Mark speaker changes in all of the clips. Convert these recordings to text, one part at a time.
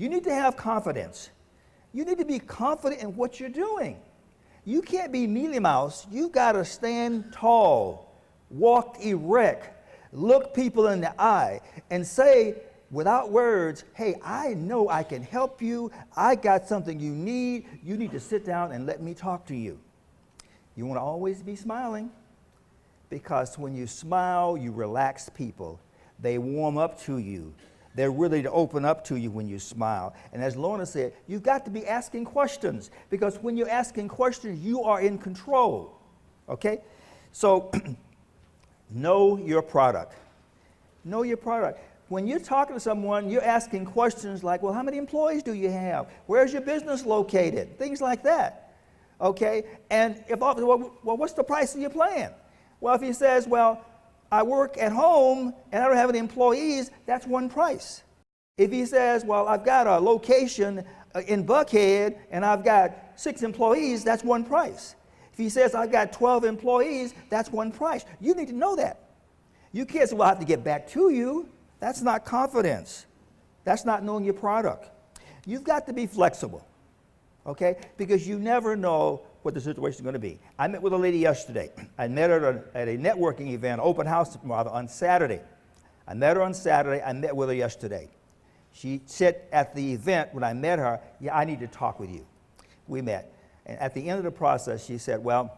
Speaker 1: You need to have confidence. You need to be confident in what you're doing. You can't be Mealy Mouse. You've got to stand tall, walk erect, look people in the eye, and say without words, hey, I know I can help you. I got something you need. You need to sit down and let me talk to you. You want to always be smiling, because when you smile, you relax people. They warm up to you. They're willing to open up to you when you smile. And as Lorna said, you've got to be asking questions, because when you're asking questions, you are in control. Okay? So know your product. Know your product. When you're talking to someone, you're asking questions like, well, how many employees do you have? Where's your business located? Things like that. Okay? And if, well, what's the price of your plan? Well, if he says, well, I work at home and I don't have any employees, that's one price. If he says, well, I've got a location in Buckhead and I've got 6 employees, that's one price. If he says, I've got 12 employees, that's one price. You need to know that. You can't say, well, I have to get back to you. That's not confidence. That's not knowing your product. You've got to be flexible, okay? Because you never know what the situation is going to be. I met with a lady yesterday. I met her at a networking event, open house rather, on Saturday. I met her on Saturday. I met with her yesterday. She said at the event when I met her, yeah, I need to talk with you. We met. And at the end of the process, she said, well,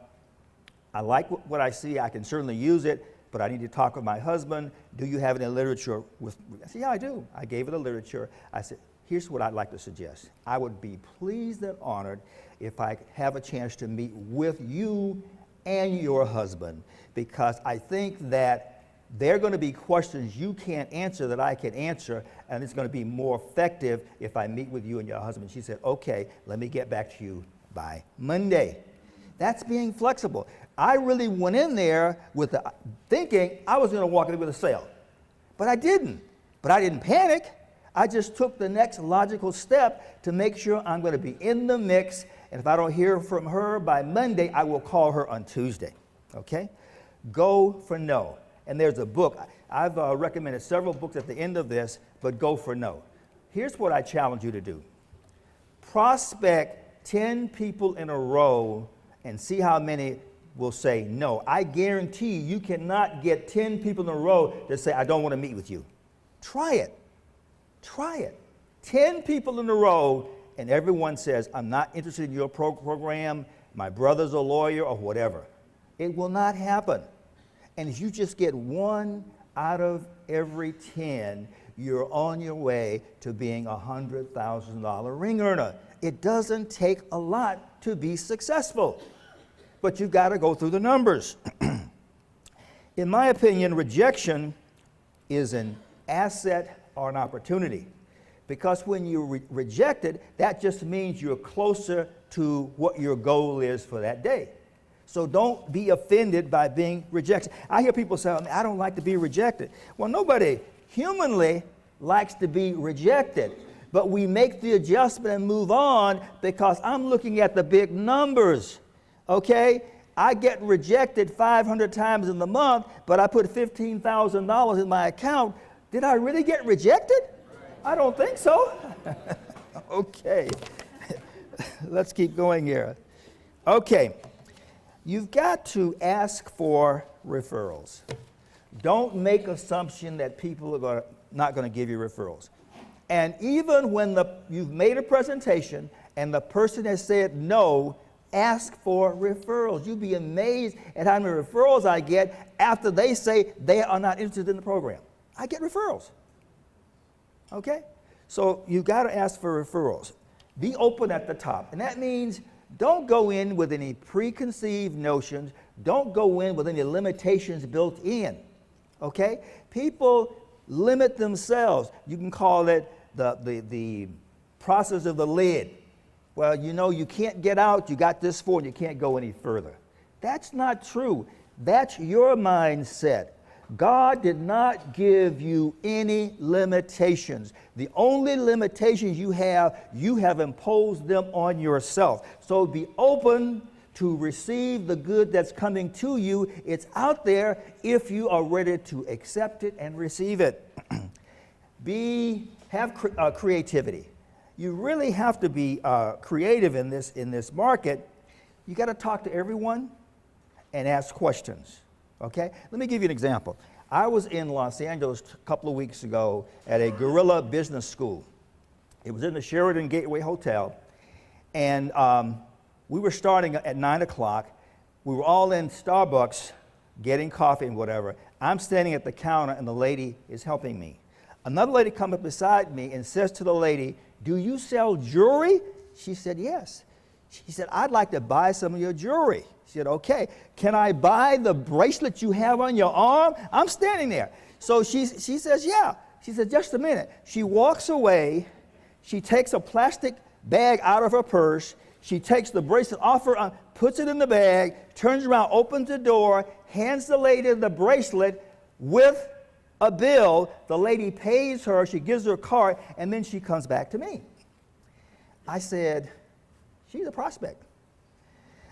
Speaker 1: I like what I see. I can certainly use it, but I need to talk with my husband. Do you have any literature with me? I said, yeah, I do. I gave her the literature. I said, here's what I'd like to suggest. I would be pleased and honored if I have a chance to meet with you and your husband, because I think that there are going to be questions you can't answer that I can answer, and it's going to be more effective if I meet with you and your husband. She said, okay, let me get back to you by Monday. That's being flexible. I really went in there with the thinking I was going to walk in with a sale, but I didn't. But I didn't panic. I just took the next logical step to make sure I'm going to be in the mix, and if I don't hear from her by Monday, I will call her on Tuesday, okay? Go for no. And there's a book. I've recommended several books at the end of this, but go for no. Here's what I challenge you to do. Prospect 10 people in a row and see how many will say no. I guarantee you cannot get 10 people in a row that say, I don't want to meet with you. Try it. Try it. 10 people in a row, and everyone says, I'm not interested in your program, my brother's a lawyer, or whatever. It will not happen. And if you just get 1 out of every 10, you're on your way to being a $100,000 ring earner. It doesn't take a lot to be successful, but you've got to go through the numbers. In my opinion, rejection is an asset or an opportunity, because when you're rejected, that just means you're closer to what your goal is for that day. So don't be offended by being rejected. I hear people say, I don't like to be rejected. Well, nobody humanly likes to be rejected, but we make the adjustment and move on because I'm looking at the big numbers, okay? I get rejected 500 times in the month, but I put $15,000 in my account. Did I really get rejected? I don't think so. Okay. Let's keep going here. Okay. You've got to ask for referrals. Don't make assumption that people are not going to give you referrals. And even when you've made a presentation and the person has said no, ask for referrals. You'll be amazed at how many referrals I get after they say they are not interested in the program. I get referrals. Okay? So you've got to ask for referrals. Be open at the top. And that means don't go in with any preconceived notions. Don't go in with any limitations built in. Okay? People limit themselves. You can call it the process of the lid. Well, you know, you can't get out. You got this for, and you can't go any further. That's not true. That's your mindset. God did not give you any limitations. The only limitations you have imposed them on yourself. So be open to receive the good that's coming to you. It's out there if you are ready to accept it and receive it. Have creativity. You really have to be creative in this market. You got to talk to everyone and ask questions, okay? Let me give you an example. I was in Los Angeles a couple of weeks ago at a guerrilla business school. It was in the Sheraton Gateway Hotel, and we were starting at 9 o'clock. We were all in Starbucks getting coffee and whatever. I'm standing at the counter, and the lady is helping me. Another lady comes up beside me and says to the lady, "Do you sell jewelry?" She said, "Yes." She said, "I'd like to buy some of your jewelry." She said, "Okay, can I buy the bracelet you have on your arm?" I'm standing there. So she says, "Yeah." She said, "Just a minute." She walks away. She takes a plastic bag out of her purse. She takes the bracelet off her arm, puts it in the bag, turns around, opens the door, hands the lady the bracelet with a bill. The lady pays her. She gives her a card, and then she comes back to me. I said, she's a prospect.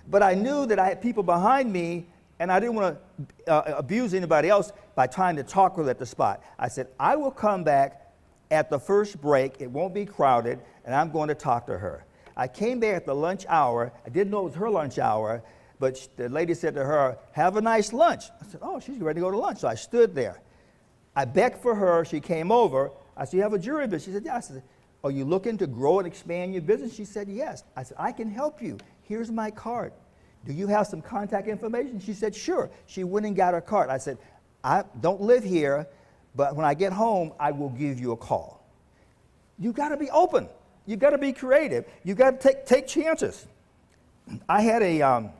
Speaker 1: But I knew that I had people behind me, and I didn't want to abuse anybody else by trying to talk with her at the spot. I said, I will come back at the first break. It won't be crowded, and I'm going to talk to her. I came back at the lunch hour. I didn't know it was her lunch hour, but the lady said to her, "Have a nice lunch." I said, "Oh, she's ready to go to lunch." So I stood there. I begged for her. She came over. I said, "You have a jewelry business?" She said, "Yeah." I said, "Are you looking to grow and expand your business?" She said, "Yes." I said, "I can help you. Here's my card. Do you have some contact information?" She said, "Sure." She went and got her card. I said, "I don't live here, but when I get home, I will give you a call." You got to be open. You got to be creative. You got to take chances. I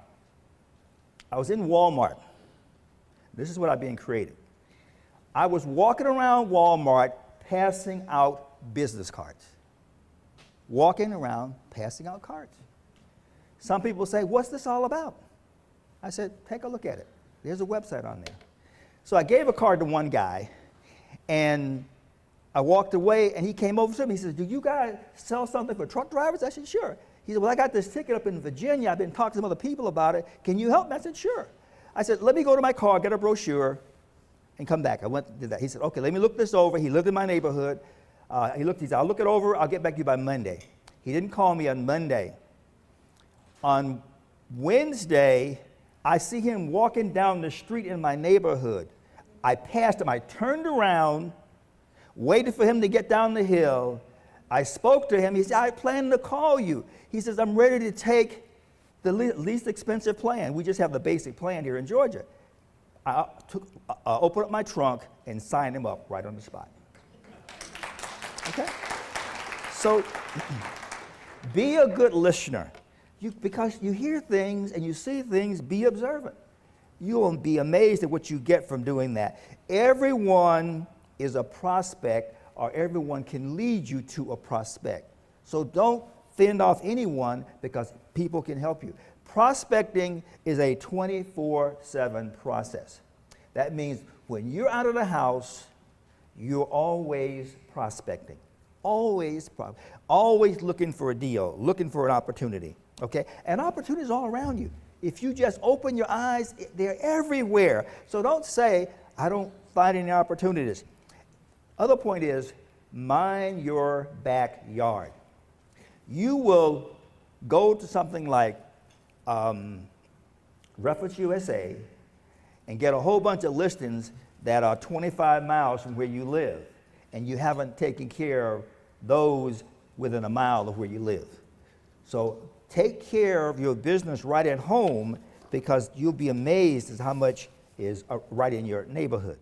Speaker 1: was in Walmart. This is what I'm being creative. I was walking around Walmart passing out business cards. Walking around passing out cards. Some people say, "What's this all about?" I said, "Take a look at it. There's a website on there." So I gave a card to one guy, and I walked away, and he came over to me. He said, "Do you guys sell something for truck drivers?" I said, "Sure." He said, "Well, I got this ticket up in Virginia. I've been talking to some other people about it. Can you help me?" I said, "Sure." I said, "Let me go to my car, get a brochure, and come back." I went and did that. He said, "Okay, let me look this over." He lived in my neighborhood. He said, "I'll look it over. I'll get back to you by Monday." He didn't call me on Monday. On Wednesday, I see him walking down the street in my neighborhood. I passed him. I turned around, waited for him to get down the hill. I spoke to him. He said, "I plan to call you." He says, "I'm ready to take the least expensive plan. We just have the basic plan here in Georgia." I opened up my trunk and signed him up right on the spot. Okay? So be a good listener. Because you hear things and you see things, be observant. You will be amazed at what you get from doing that. Everyone is a prospect, or everyone can lead you to a prospect. So don't fend off anyone, because people can help you. Prospecting is a 24/7 process. That means when you're out of the house, you're always prospecting. Always looking for a deal, looking for an opportunity. Okay? And opportunities all around you. If you just open your eyes, they're everywhere. So don't say, "I don't find any opportunities." Other point is, mind your backyard. You will go to something like Reference USA and get a whole bunch of listings that are 25 miles from where you live, and you haven't taken care of those within a mile of where you live. So take care of your business right at home, because you'll be amazed at how much is right in your neighborhood.